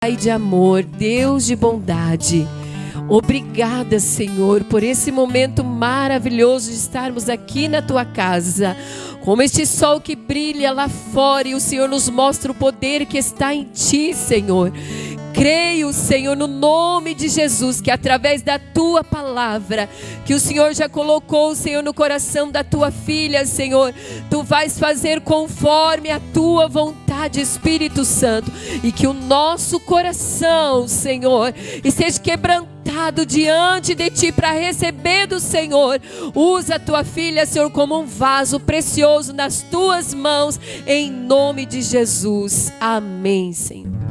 Pai de amor, Deus de bondade, obrigada, Senhor, por esse momento maravilhoso de estarmos aqui na Tua casa, como este sol que brilha lá fora e o Senhor nos mostra o poder que está em Ti, Senhor. Creio, Senhor, no nome de Jesus, que através da Tua palavra, que o Senhor já colocou, Senhor, no coração da Tua filha, Senhor, Tu vais fazer conforme a Tua vontade, Espírito Santo, e que o nosso coração, Senhor, esteja quebrantado diante de Ti para receber do Senhor. Usa a Tua filha, Senhor, como um vaso precioso nas Tuas mãos, em nome de Jesus. Amém, Senhor.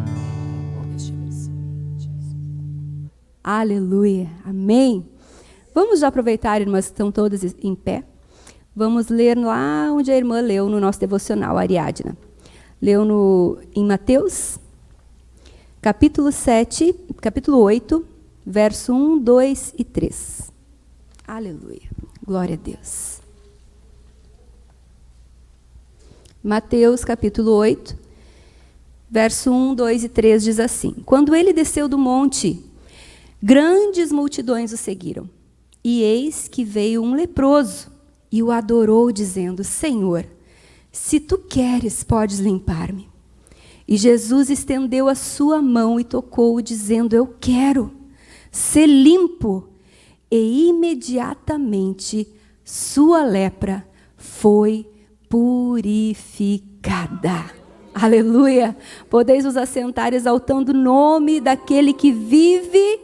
Aleluia, amém. Vamos já aproveitar, irmãs, que estão todas em pé. Vamos ler lá onde a irmã leu no nosso devocional, a Ariadna. Leu em Mateus, capítulo 8, verso 1, 2 e 3. Aleluia, glória a Deus. Mateus, capítulo 8, verso 1, 2 e 3 diz assim: Quando ele desceu do monte, grandes multidões o seguiram. E eis que veio um leproso e o adorou, dizendo: Senhor, se tu queres, podes limpar-me. E Jesus estendeu a sua mão e tocou-o, dizendo: Eu quero ser limpo. E imediatamente sua lepra foi purificada. Aleluia! Podeis vos assentar exaltando o nome daquele que vive,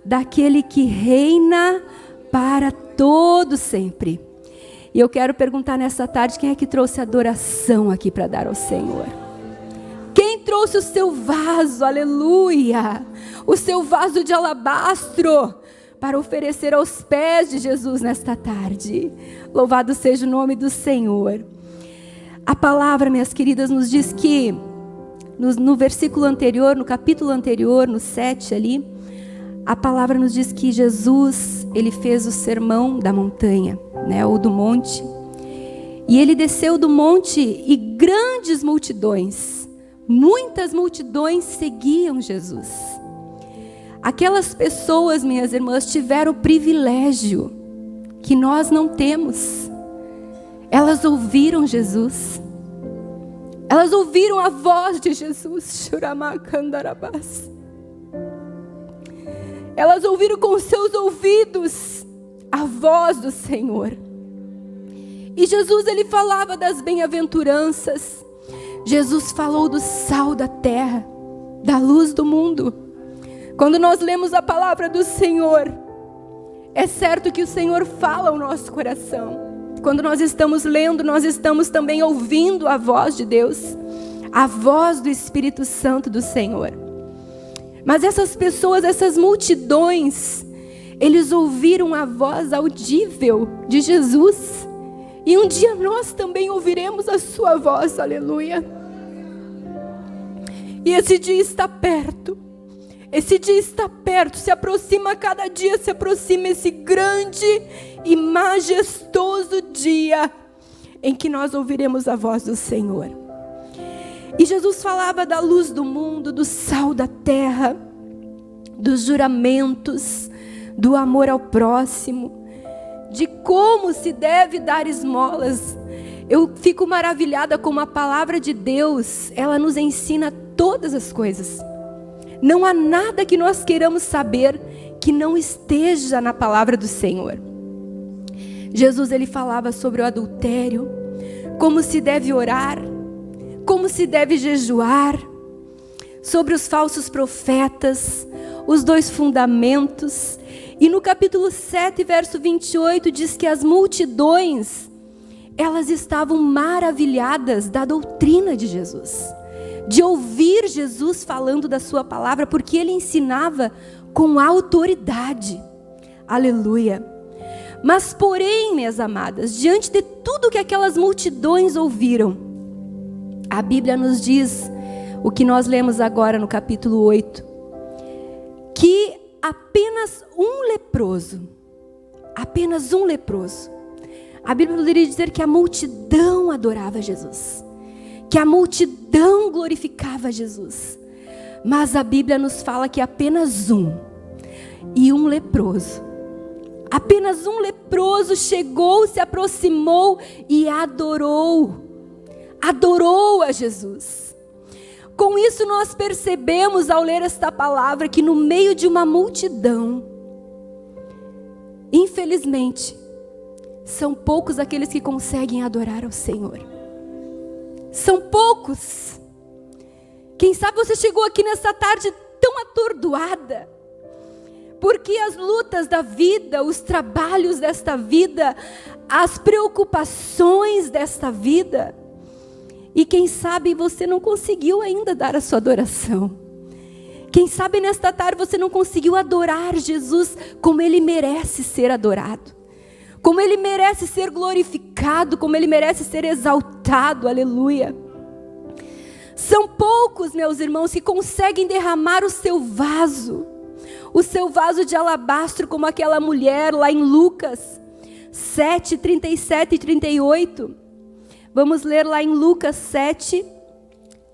daquele que reina para todo sempre. E eu quero perguntar nessa tarde, quem é que trouxe adoração aqui para dar ao Senhor? Quem trouxe o seu vaso, aleluia, o seu vaso de alabastro, para oferecer aos pés de Jesus nesta tarde? Louvado seja o nome do Senhor. A palavra, minhas queridas, nos diz que, no versículo anterior, no capítulo anterior, no 7 ali, a palavra nos diz que Jesus, ele fez o sermão da montanha, né, ou do monte. E ele desceu do monte e grandes multidões, muitas multidões seguiam Jesus. Aquelas pessoas, minhas irmãs, tiveram o privilégio que nós não temos. Elas ouviram Jesus. Elas ouviram a voz de Jesus. Elas ouviram com seus ouvidos a voz do Senhor. E Jesus, ele falava das bem-aventuranças. Jesus falou do sal da terra, da luz do mundo. Quando nós lemos a palavra do Senhor, é certo que o Senhor fala ao nosso coração. Quando nós estamos lendo, nós estamos também ouvindo a voz de Deus, a voz do Espírito Santo do Senhor. Mas essas pessoas, essas multidões, eles ouviram a voz audível de Jesus. E um dia nós também ouviremos a sua voz, aleluia. E esse dia está perto. Esse dia está perto, se aproxima a cada dia, se aproxima esse grande e majestoso dia em que nós ouviremos a voz do Senhor. E Jesus falava da luz do mundo, do sal da terra, dos juramentos, do amor ao próximo, de como se deve dar esmolas. Eu fico maravilhada como a palavra de Deus, ela nos ensina todas as coisas. Não há nada que nós queiramos saber que não esteja na palavra do Senhor. Jesus, ele falava sobre o adultério, como se deve orar, como se deve jejuar, sobre os falsos profetas, os 2 fundamentos. E no capítulo 7, verso 28, diz que as multidões, elas estavam maravilhadas da doutrina de Jesus, de ouvir Jesus falando da sua palavra, porque ele ensinava com autoridade. Aleluia. Mas porém, minhas amadas, diante de tudo que aquelas multidões ouviram, a Bíblia nos diz, o que nós lemos agora no capítulo 8, que apenas um leproso, a Bíblia poderia dizer que a multidão adorava Jesus, que a multidão glorificava Jesus, Mas a Bíblia nos fala que apenas um, e um leproso. Apenas um leproso chegou, se aproximou e adorou. Adorou a Jesus. Com isso nós percebemos ao ler esta palavra que no meio de uma multidão, infelizmente, são poucos aqueles que conseguem adorar ao Senhor. São poucos. Quem sabe você chegou aqui nessa tarde tão atordoada, porque as lutas da vida, os trabalhos desta vida, as preocupações desta vida, e quem sabe você não conseguiu ainda dar a sua adoração. Quem sabe nesta tarde você não conseguiu adorar Jesus como Ele merece ser adorado, como Ele merece ser glorificado, como Ele merece ser exaltado, aleluia. São poucos, meus irmãos, que conseguem derramar o seu vaso de alabastro, como aquela mulher lá em Lucas 7, 37 e 38. Vamos ler lá em Lucas 7,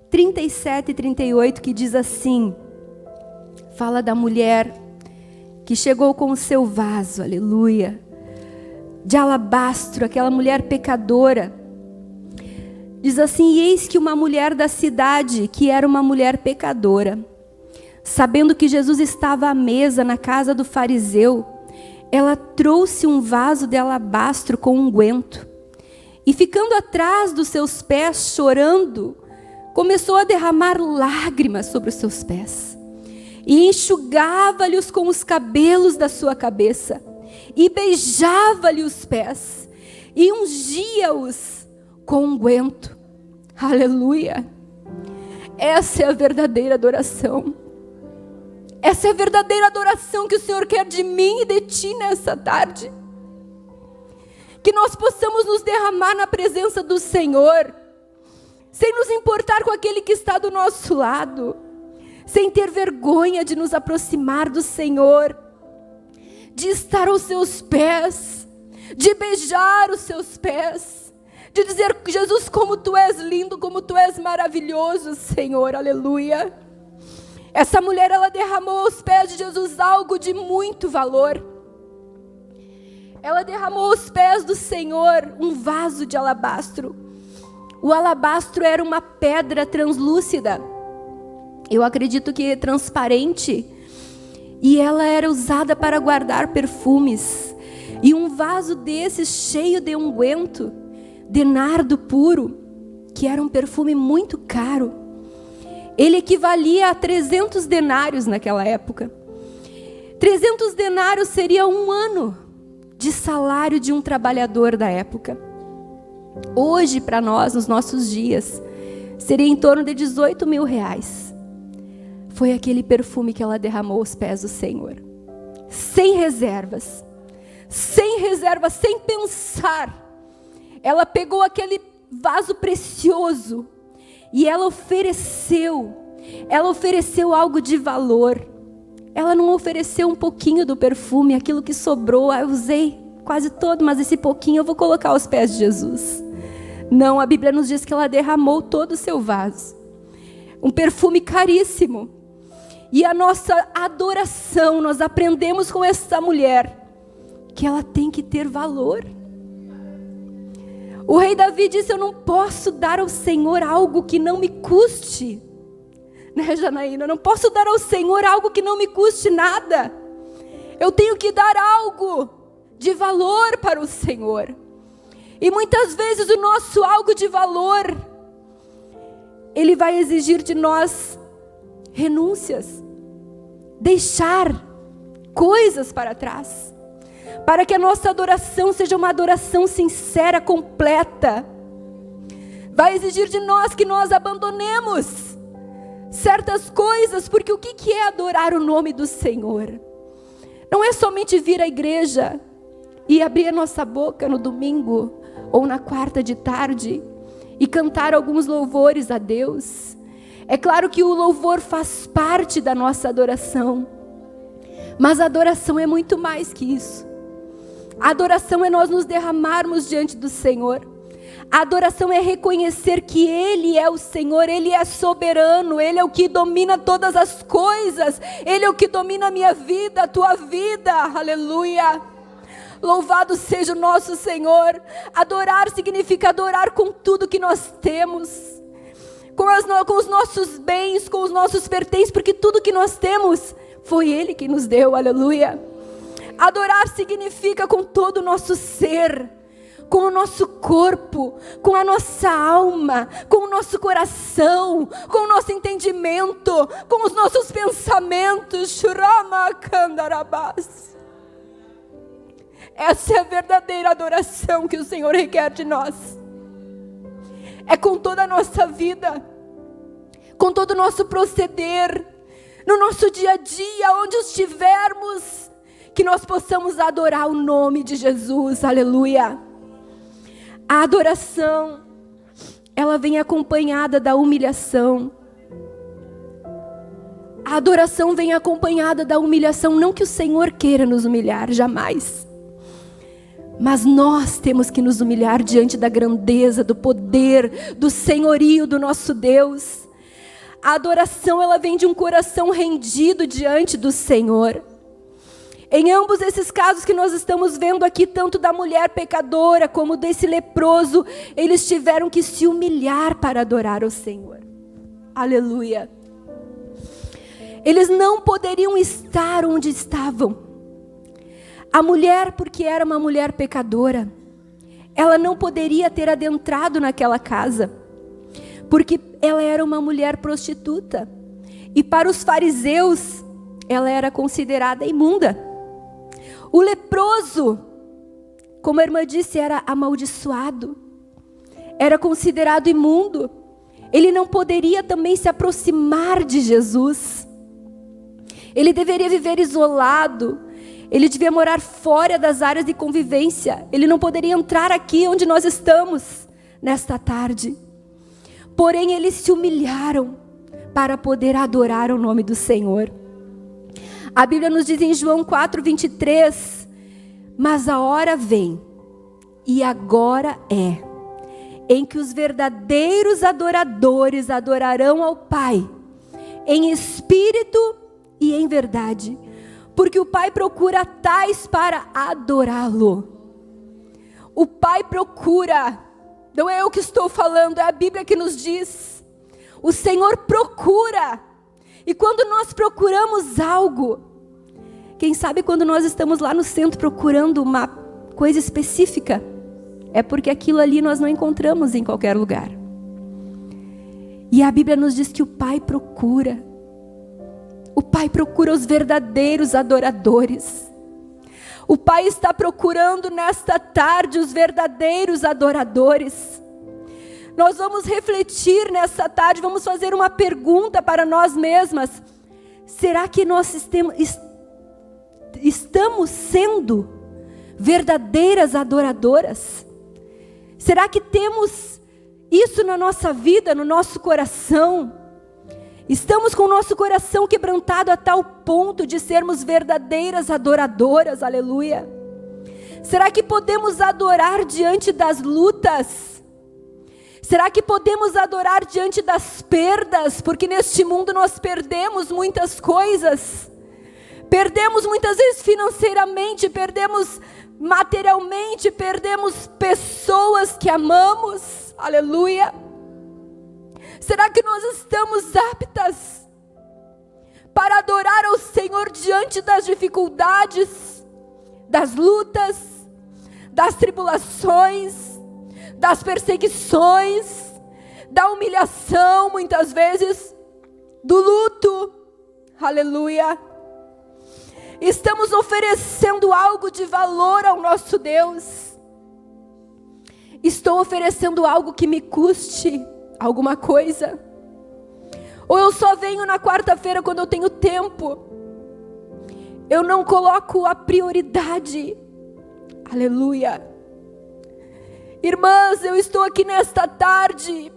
37 e 38, que diz assim, fala da mulher que chegou com o seu vaso, aleluia, de alabastro, aquela mulher pecadora. Diz assim: e eis que uma mulher da cidade, que era uma mulher pecadora, sabendo que Jesus estava à mesa na casa do fariseu, ela trouxe um vaso de alabastro com unguento, e ficando atrás dos seus pés, chorando, começou a derramar lágrimas sobre os seus pés, e enxugava-lhes com os cabelos da sua cabeça, e beijava-lhe os pés, e ungia-os com unguento. Aleluia! Essa é a verdadeira adoração. Essa é a verdadeira adoração que o Senhor quer de mim e de ti nessa tarde. Que nós possamos nos derramar na presença do Senhor, sem nos importar com aquele que está do nosso lado, sem ter vergonha de nos aproximar do Senhor, de estar aos seus pés, de beijar os seus pés, de dizer: Jesus, como Tu és lindo, como Tu és maravilhoso, Senhor, aleluia. Essa mulher, ela derramou aos pés de Jesus algo de muito valor. Ela derramou aos pés do Senhor um vaso de alabastro. O alabastro era uma pedra translúcida, eu acredito que transparente, e ela era usada para guardar perfumes. E um vaso desse cheio de unguento, de nardo puro, que era um perfume muito caro, ele equivalia a 300 denários naquela época. 300 denários seria um ano de salário de um trabalhador da época. Hoje, para nós, nos nossos dias, seria em torno de 18 mil reais. Foi aquele perfume que ela derramou aos pés do Senhor, sem reservas, sem pensar. Ela pegou aquele vaso precioso e ela ofereceu algo de valor. Ela não ofereceu um pouquinho do perfume, aquilo que sobrou, eu usei quase todo, mas esse pouquinho eu vou colocar aos pés de Jesus. Não, a Bíblia nos diz que ela derramou todo o seu vaso, um perfume caríssimo. E a nossa adoração, nós aprendemos com essa mulher, que ela tem que ter valor. O rei Davi disse: eu não posso dar ao Senhor algo que não me custe. Né, Janaína? Eu não posso dar ao Senhor algo que não me custe nada. Eu tenho que dar algo de valor para o Senhor. E muitas vezes o nosso algo de valor, ele vai exigir de nós renúncias, deixar coisas para trás, para que a nossa adoração seja uma adoração sincera, completa. Vai exigir de nós que nós abandonemos certas coisas, porque o que é adorar o nome do Senhor? Não é somente vir à igreja e abrir a nossa boca no domingo ou na quarta de tarde e cantar alguns louvores a Deus. É claro que o louvor faz parte da nossa adoração, mas a adoração é muito mais que isso. A adoração é nós nos derramarmos diante do Senhor. A adoração é reconhecer que Ele é o Senhor, Ele é soberano, Ele é o que domina todas as coisas, Ele é o que domina a minha vida, a tua vida, aleluia. Louvado seja o nosso Senhor. Adorar significa adorar com tudo que nós temos, com os nossos bens, com os nossos pertences, porque tudo que nós temos foi Ele que nos deu, aleluia. Adorar significa com todo o nosso ser, com o nosso corpo, com a nossa alma, com o nosso coração, com o nosso entendimento, com os nossos pensamentos. Essa é a verdadeira adoração que o Senhor requer de nós. É com toda a nossa vida, com todo o nosso proceder, no nosso dia a dia, onde estivermos, que nós possamos adorar o nome de Jesus, aleluia. A adoração, ela vem acompanhada da humilhação. A adoração vem acompanhada da humilhação, não que o Senhor queira nos humilhar, jamais. Mas nós temos que nos humilhar diante da grandeza, do poder, do senhorio do nosso Deus. A adoração, ela vem de um coração rendido diante do Senhor. Em ambos esses casos que nós estamos vendo aqui, tanto da mulher pecadora como desse leproso, eles tiveram que se humilhar para adorar o Senhor. Aleluia. Eles não poderiam estar onde estavam. A mulher, porque era uma mulher pecadora, ela não poderia ter adentrado naquela casa, porque ela era uma mulher prostituta. E para os fariseus, ela era considerada imunda. O leproso, como a irmã disse, era amaldiçoado, era considerado imundo. Ele não poderia também se aproximar de Jesus. Ele deveria viver isolado. Ele devia morar fora das áreas de convivência. Ele não poderia entrar aqui onde nós estamos nesta tarde. Porém, eles se humilharam para poder adorar o nome do Senhor. A Bíblia nos diz em João 4:23, mas a hora vem, e agora é, em que os verdadeiros adoradores adorarão ao Pai, em espírito e em verdade, porque o Pai procura tais para adorá-lo. O Pai procura, não é eu que estou falando, é a Bíblia que nos diz. O Senhor procura. E quando nós procuramos algo, quem sabe quando nós estamos lá no centro procurando uma coisa específica, é porque aquilo ali nós não encontramos em qualquer lugar. E a Bíblia nos diz que o Pai procura. O Pai procura os verdadeiros adoradores. O Pai está procurando nesta tarde os verdadeiros adoradores. Nós vamos refletir nessa tarde, vamos fazer uma pergunta para nós mesmas. Será que nós estamos sendo verdadeiras adoradoras? Será que temos isso na nossa vida, no nosso coração? Estamos com o nosso coração quebrantado a tal ponto de sermos verdadeiras adoradoras, aleluia? Será que podemos adorar diante das lutas? Será que podemos adorar diante das perdas? Porque neste mundo nós perdemos muitas coisas. Perdemos muitas vezes financeiramente, perdemos materialmente, perdemos pessoas que amamos. Aleluia. Será que nós estamos aptas para adorar ao Senhor diante das dificuldades, das lutas, das tribulações, das perseguições, da humilhação muitas vezes, do luto? Aleluia. Estamos oferecendo algo de valor ao nosso Deus. Estou oferecendo algo que me custe alguma coisa? Ou eu só venho na quarta-feira quando eu tenho tempo? Eu não coloco a prioridade. Aleluia. Irmãs, eu estou aqui nesta tarde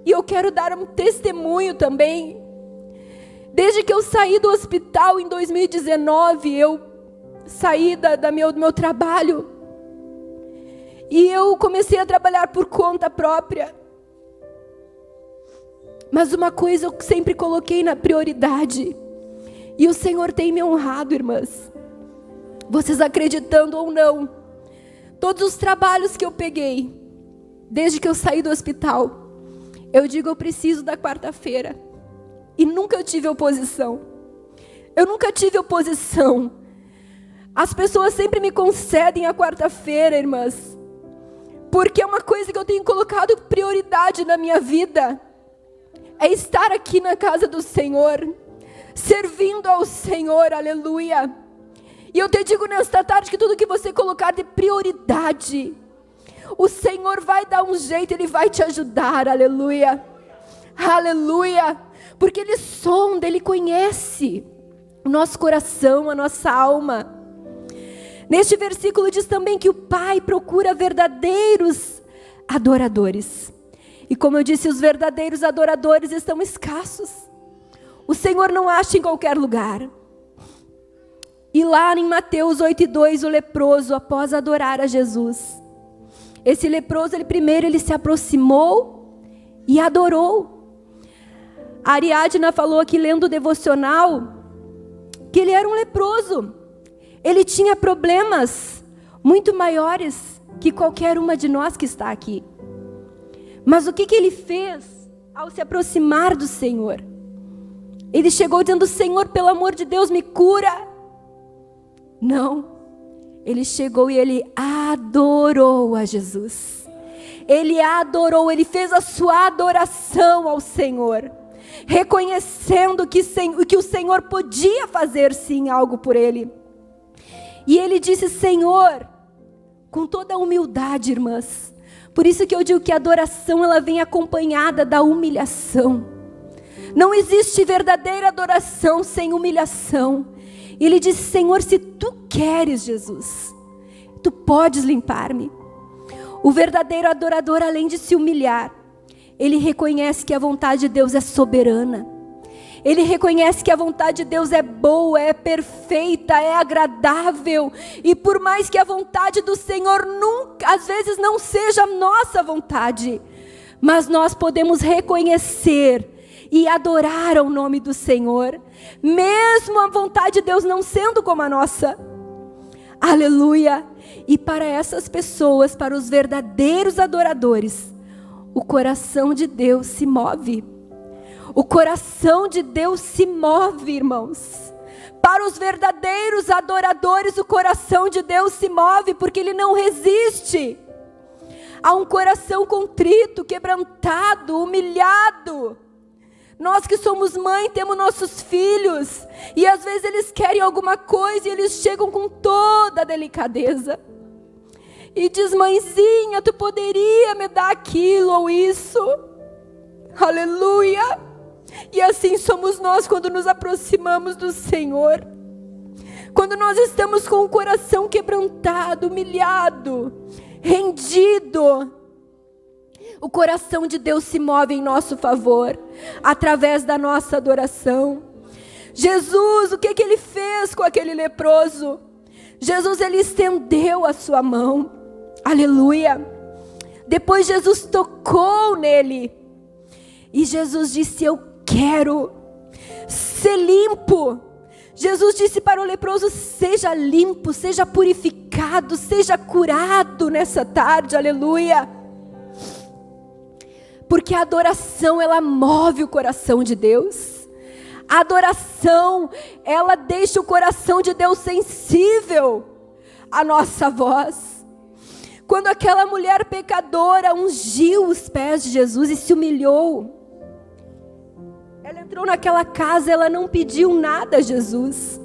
e eu quero dar um testemunho também. Desde que eu saí do hospital em 2019, eu saí do meu trabalho. E eu comecei a trabalhar por conta própria. Mas uma coisa eu sempre coloquei na prioridade. E o Senhor tem me honrado, irmãs. Vocês acreditando ou não, todos os trabalhos que eu peguei, desde que eu saí do hospital, eu digo, eu preciso da quarta-feira. E nunca eu tive oposição. Eu nunca tive oposição. As pessoas sempre me concedem a quarta-feira, irmãs. Porque é uma coisa que eu tenho colocado prioridade na minha vida. É estar aqui na casa do Senhor, servindo ao Senhor, aleluia. E eu te digo nesta tarde que tudo que você colocar de prioridade, o Senhor vai dar um jeito, Ele vai te ajudar, aleluia. Aleluia. Porque Ele sonda, Ele conhece o nosso coração, a nossa alma. Neste versículo diz também que o Pai procura verdadeiros adoradores. E como eu disse, os verdadeiros adoradores estão escassos. O Senhor não acha em qualquer lugar. E lá em Mateus 8:2, o leproso, após adorar a Jesus, esse leproso, ele se aproximou e adorou. A Ariadna falou aqui, lendo o devocional, que ele era um leproso. Ele tinha problemas muito maiores que qualquer uma de nós que está aqui. Mas o que ele fez ao se aproximar do Senhor? Ele chegou dizendo, Senhor, pelo amor de Deus, me cura. Não. Ele chegou e ele adorou a Jesus. Ele adorou, ele fez a sua adoração ao Senhor, reconhecendo que o Senhor podia fazer sim algo por ele. E ele disse, Senhor, com toda a humildade, irmãs. Por isso que eu digo que a adoração, ela vem acompanhada da humilhação. Não existe verdadeira adoração sem humilhação. E ele disse, Senhor, se tu queres, Jesus, tu podes limpar-me. O verdadeiro adorador, além de se humilhar, ele reconhece que a vontade de Deus é soberana. Ele reconhece que a vontade de Deus é boa, é perfeita, é agradável. E por mais que a vontade do Senhor nunca, às vezes não seja a nossa vontade, mas nós podemos reconhecer e adorar ao nome do Senhor, mesmo a vontade de Deus não sendo como a nossa. Aleluia! E para essas pessoas, para os verdadeiros adoradores, o coração de Deus se move. O coração de Deus se move, irmãos. Para os verdadeiros adoradores, o coração de Deus se move, porque Ele não resiste a um coração contrito, quebrantado, humilhado. Nós que somos mãe, temos nossos filhos, e às vezes eles querem alguma coisa, e eles chegam com toda a delicadeza. E diz, mãezinha, tu poderia me dar aquilo ou isso? Aleluia! E assim somos nós quando nos aproximamos do Senhor. Quando nós estamos com o coração quebrantado, humilhado, rendido, o coração de Deus se move em nosso favor, através da nossa adoração. Jesus, o que Ele fez com aquele leproso? Jesus, Ele estendeu a sua mão. Aleluia! Depois Jesus tocou nele. E Jesus disse, eu quero ser limpo. Jesus disse para o leproso, seja limpo, seja purificado, seja curado nessa tarde, aleluia. Porque a adoração, ela move o coração de Deus. A adoração, ela deixa o coração de Deus sensível à nossa voz. Quando aquela mulher pecadora ungiu os pés de Jesus e se humilhou, ela entrou naquela casa, ela não pediu nada a Jesus.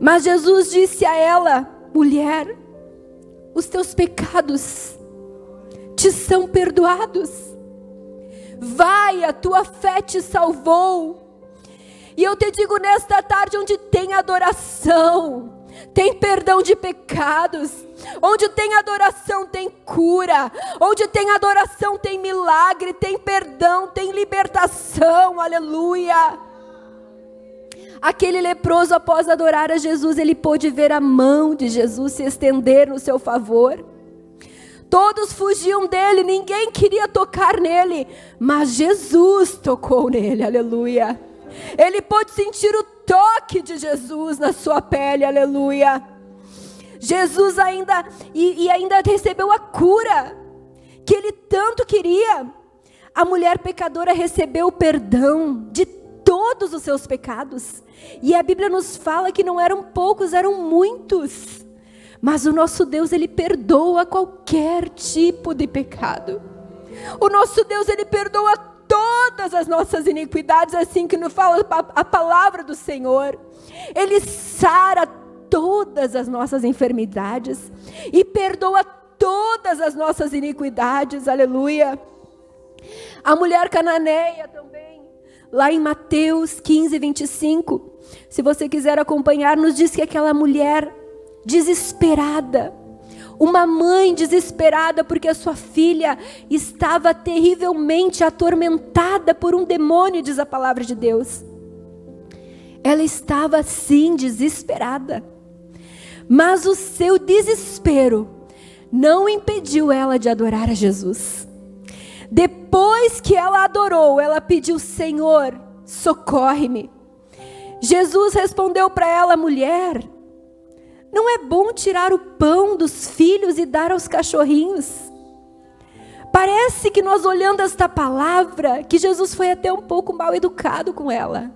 Mas Jesus disse a ela, mulher, os teus pecados te são perdoados. Vai, a tua fé te salvou. E eu te digo nesta tarde, onde tem adoração, tem perdão de pecados. Onde tem adoração tem cura. Onde tem adoração tem milagre, tem perdão, tem libertação, aleluia. Aquele leproso, após adorar a Jesus, ele pôde ver a mão de Jesus se estender no seu favor. Todos fugiam dele, ninguém queria tocar nele, mas Jesus tocou nele, aleluia. Ele pôde sentir o toque de Jesus na sua pele, aleluia. Jesus ainda recebeu a cura que ele tanto queria. A mulher pecadora recebeu o perdão de todos os seus pecados. E a Bíblia nos fala que não eram poucos, eram muitos. Mas o nosso Deus, Ele perdoa qualquer tipo de pecado. O nosso Deus, Ele perdoa todas as nossas iniquidades, assim que nos fala a palavra do Senhor. Ele sara todas as nossas enfermidades e perdoa todas as nossas iniquidades, aleluia. A mulher cananeia também, lá em Mateus 15, 25, se você quiser acompanhar, nos diz que aquela mulher desesperada, uma mãe desesperada porque a sua filha estava terrivelmente atormentada por um demônio, diz a palavra de Deus. Ela estava sim desesperada, mas o seu desespero não impediu ela de adorar a Jesus. Depois que ela adorou, ela pediu: Senhor, socorre-me. Jesus respondeu para ela: mulher, não é bom tirar o pão dos filhos e dar aos cachorrinhos? Parece que nós olhando esta palavra, que Jesus foi até um pouco mal educado com ela.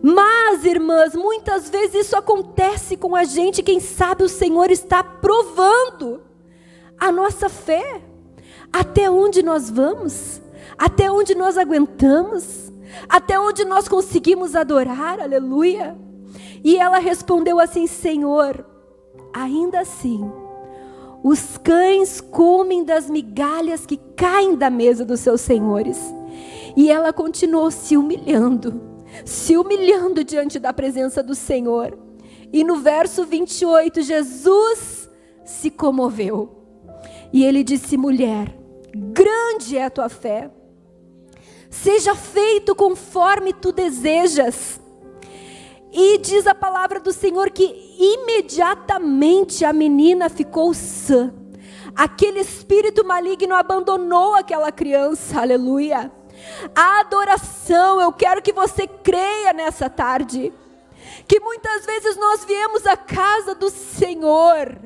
Mas, irmãs, muitas vezes isso acontece com a gente. Quem sabe o Senhor está provando a nossa fé. Até onde nós vamos? Até onde nós aguentamos? Até onde nós conseguimos adorar? Aleluia! E ela respondeu assim: Senhor, ainda assim, os cães comem das migalhas que caem da mesa dos seus senhores. E ela continuou se humilhando diante da presença do Senhor. E no verso 28, Jesus se comoveu. E ele disse: mulher, grande é a tua fé. Seja feito conforme tu desejas. E diz a palavra do Senhor que imediatamente a menina ficou sã. Aquele espírito maligno abandonou aquela criança, aleluia. A adoração, eu quero que você creia nessa tarde, que muitas vezes nós viemos à casa do Senhor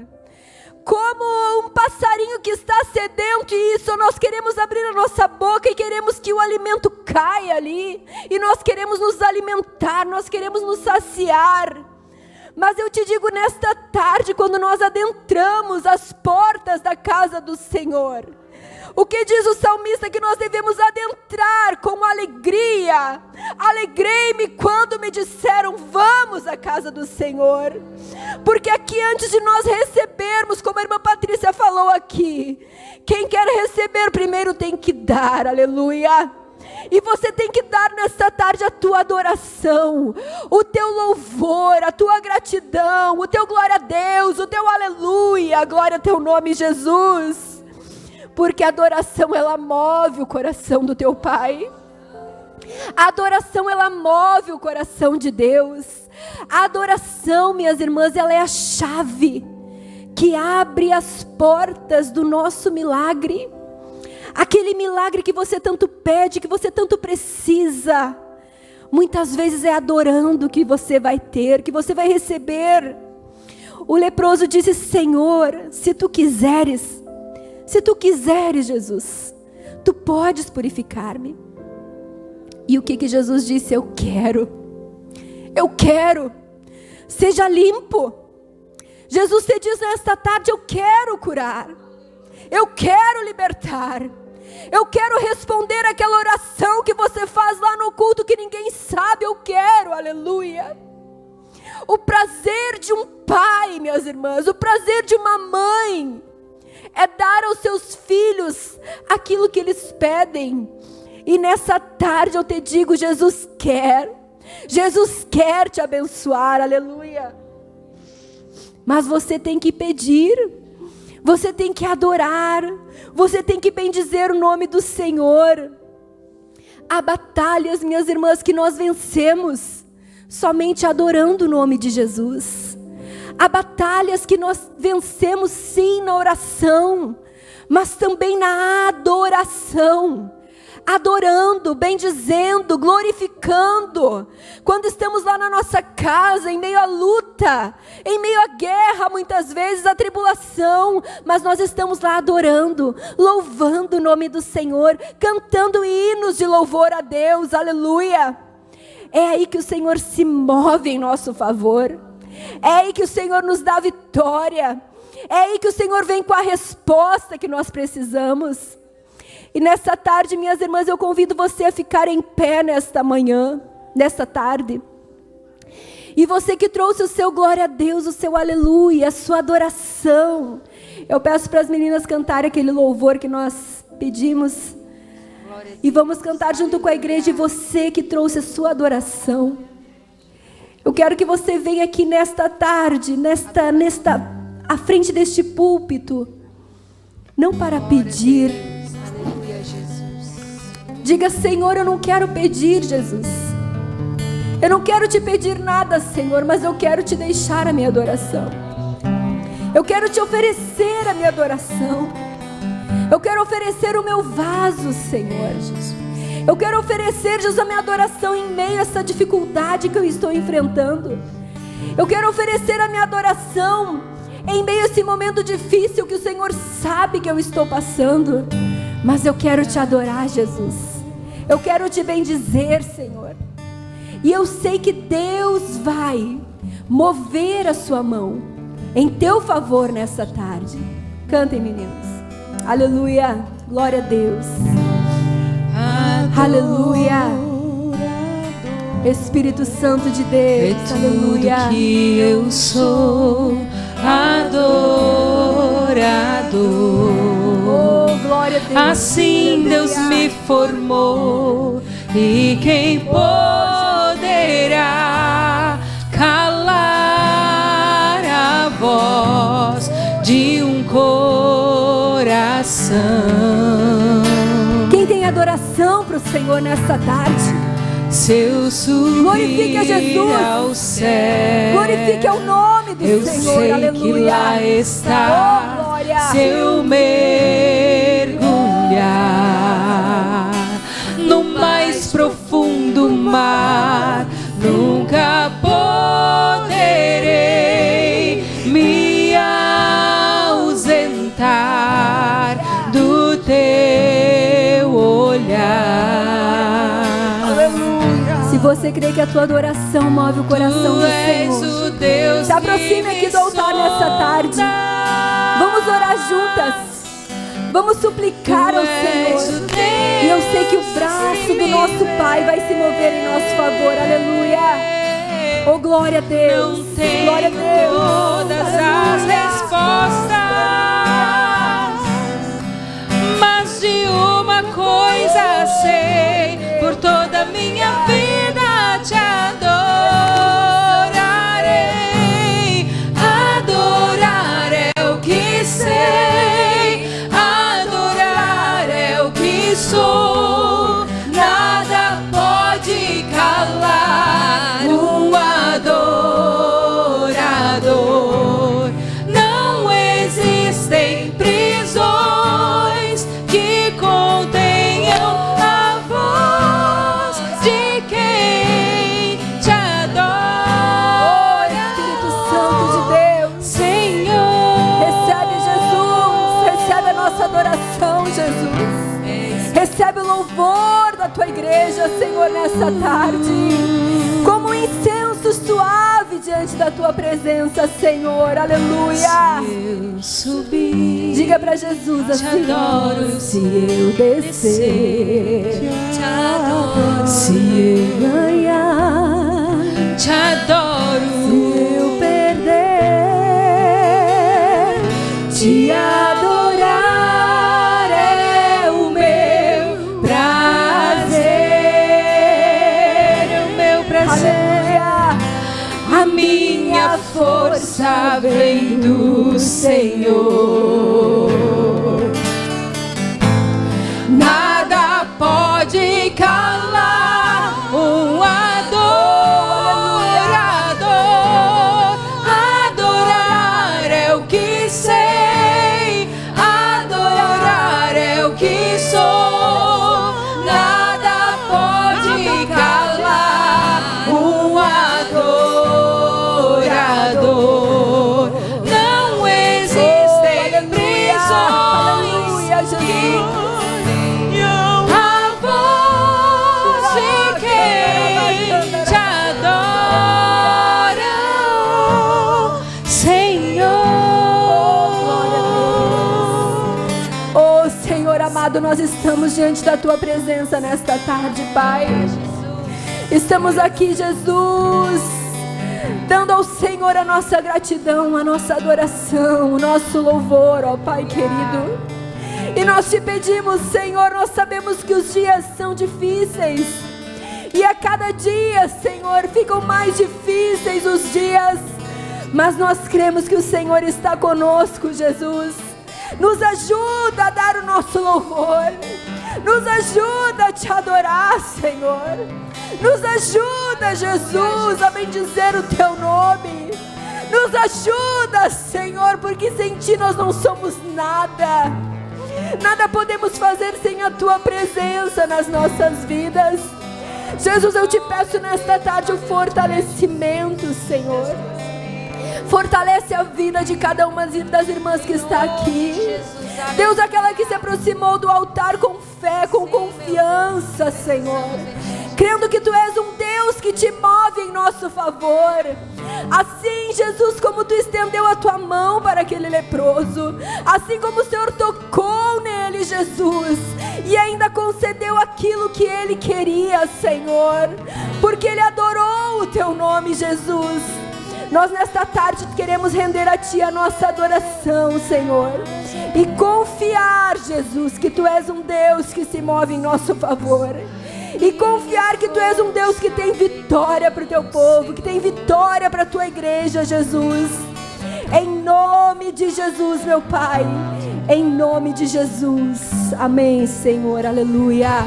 como um passarinho que está sedento, e isso nós queremos abrir a nossa boca e queremos que o alimento caia ali, e nós queremos nos alimentar, nós queremos nos saciar. Mas eu te digo nesta tarde, quando nós adentramos as portas da casa do Senhor, o que diz o salmista? Que nós devemos adentrar com alegria. Alegrei-me quando me disseram: vamos à casa do Senhor. Porque aqui, antes de nós recebermos, como a irmã Patrícia falou aqui, quem quer receber primeiro tem que dar, aleluia. E você tem que dar nesta tarde a tua adoração, o teu louvor, a tua gratidão, o teu glória a Deus, o teu aleluia, glória ao teu nome, Jesus. Porque a adoração, ela move o coração do teu Pai. A adoração, ela move o coração de Deus. A adoração, minhas irmãs, ela é a chave que abre as portas do nosso milagre. Aquele milagre que você tanto pede, que você tanto precisa. Muitas vezes é adorando que você vai ter, que você vai receber. O leproso disse: Senhor, se tu quiseres, Jesus, tu podes purificar-me. E o que Jesus disse? Eu quero, seja limpo. Jesus te diz nesta tarde: eu quero curar, eu quero libertar, eu quero responder aquela oração que você faz lá no culto que ninguém sabe. Eu quero, aleluia. O prazer de um pai, minhas irmãs, o prazer de uma mãe é dar aos seus filhos aquilo que eles pedem. E nessa tarde eu te digo: Jesus quer te abençoar, aleluia. Mas você tem que pedir, você tem que adorar, você tem que bendizer o nome do Senhor. Há batalhas, minhas irmãs, que nós vencemos somente adorando o nome de Jesus. Há batalhas que nós vencemos sim na oração, mas também na adoração. Adorando, bendizendo, glorificando. Quando estamos lá na nossa casa, em meio à luta, em meio à guerra, muitas vezes à tribulação, mas nós estamos lá adorando, louvando o nome do Senhor, cantando hinos de louvor a Deus, aleluia. É aí que o Senhor se move em nosso favor. É aí que o Senhor nos dá vitória. É aí que o Senhor vem com a resposta que nós precisamos. E nessa tarde, minhas irmãs, eu convido você a ficar em pé nesta manhã, nesta tarde. E você que trouxe o seu glória a Deus, o seu aleluia, a sua adoração. Eu peço para as meninas cantarem aquele louvor que nós pedimos. E vamos cantar junto com a igreja, e você que trouxe a sua adoração. Eu quero que você venha aqui nesta tarde, à frente deste púlpito, não para pedir. Diga: Senhor, eu não quero pedir, Jesus. Eu não quero te pedir nada, Senhor, mas eu quero te deixar a minha adoração. Eu quero te oferecer a minha adoração. Eu quero oferecer o meu vaso, Senhor. Eu quero oferecer, Jesus, a minha adoração em meio a essa dificuldade que eu estou enfrentando. Eu quero oferecer a minha adoração em meio a esse momento difícil que o Senhor sabe que eu estou passando. Mas eu quero te adorar, Jesus. Eu quero te bendizer, Senhor. E eu sei que Deus vai mover a sua mão em teu favor nessa tarde. Cantem, meninos. Aleluia. Glória a Deus. Aleluia. Espírito Santo de Deus. É Aleluia. tudo que eu sou, adorador. Glória a Deus. Assim Deus me formou, e quem poderá calar a voz de um coração? Quem tem adoração para o Senhor nessa tarde? Se eu subir glorifique a Jesus, ao céu, glorifique ao nome do eu Senhor, sei aleluia. que lá está, oh, glória. Se eu mergulhar no mais profundo mar, nunca poderei me ausentar do teu olhar. Se você crê que a tua adoração move o coração do Senhor, se aproxime aqui do altar nessa tarde. Vamos orar juntas. Vamos suplicar ao Senhor. E eu sei que o braço do nosso Pai vai se mover em nosso favor. Aleluia. Oh, glória a Deus. Glória a Deus. Todas as respostas, mas de uma coisa sei, por toda a minha vida te adorarei. Adorar é o que sei, adorar é o que sou. Nada pode calar um adorador. Não existem prisões que contenham a voz de quem te adora. Oh, Espírito Santo de Deus, Senhor, recebe Jesus, recebe a nossa adoração, Jesus. Recebe o louvor da tua igreja, Senhor, nessa tarde, como um incenso suave diante da tua presença, Senhor. Aleluia. eu subi, Diga para Jesus assim: te adoro. se eu descer, Te adoro, se eu ganhar, te adoro, se eu perder, te adorar é o meu prazer, é o meu prazer. aleluia. A minha força vem do Senhor. Nada pode calar um adorador. Adorar nós estamos diante da Tua presença nesta tarde, Pai. Estamos aqui, Jesus, dando ao Senhor a nossa gratidão, a nossa adoração, o nosso louvor, ó Pai querido. E nós te pedimos, Senhor, nós sabemos que os dias são difíceis. E a cada dia, Senhor, ficam mais difíceis os dias. Mas nós cremos que o Senhor está conosco, Jesus. Nos ajuda a dar o nosso louvor. Nos ajuda a te adorar, Senhor. Nos ajuda, Jesus, a bendizer o Teu nome. Nos ajuda, Senhor, porque sem Ti nós não somos nada. Nada podemos fazer sem a Tua presença nas nossas vidas. Jesus, eu te peço nesta tarde o fortalecimento, Senhor. Fortalece a vida de cada uma das irmãs que está aqui. Deus, aquela que se aproximou do altar com fé, com confiança, Senhor, crendo que Tu és um Deus que te move em nosso favor. Assim, Jesus, como Tu estendeu a Tua mão para aquele leproso, assim como o Senhor tocou nele, Jesus, e ainda concedeu aquilo que ele queria, Senhor, porque ele adorou o Teu nome, Jesus. Nós nesta tarde queremos render a Ti a nossa adoração, Senhor, e confiar, Jesus, que Tu és um Deus que se move em nosso favor, e confiar que Tu és um Deus que tem vitória para o Teu povo, que tem vitória para a Tua igreja, Jesus. Em nome de Jesus, meu Pai, em nome de Jesus. Amém, Senhor, aleluia.